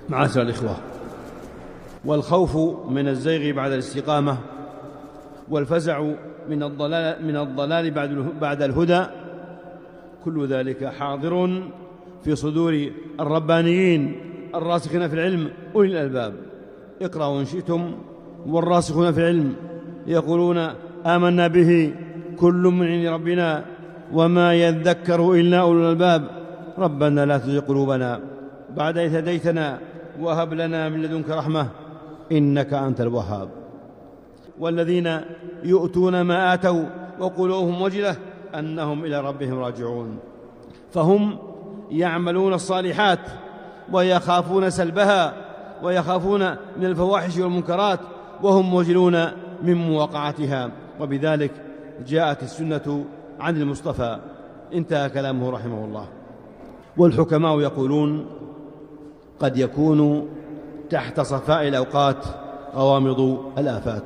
معاشر الإخوة، والخوف من الزيغ بعد الاستقامة، والفزع من الضلال بعد الهدى، كل ذلك حاضر في صدور الربانيين الراسخين في العلم أولي الألباب. اقرأوا إن شئتم. والراسخون في العلم يقولون آمنا به كل من عند ربنا وما يذكر إلا أولو الألباب. ربنا لا تزغ قلوبنا بعد إذ هديتنا وهب لنا من لدنك رحمة إنك أنت الوهاب. والذين يؤتون ما آتوا وقلوبهم وجلة أنهم إلى ربهم راجعون، فهم يعملون الصالحات ويخافون سلبها ويخافون من الفواحش والمنكرات وهم وجلون من مواقعتها، وبذلك جاءت السنة عن المصطفى. انتهى كلامه رحمه الله. والحكماء يقولون قد يكون تحت صفاء الأوقات غوامض الآفات.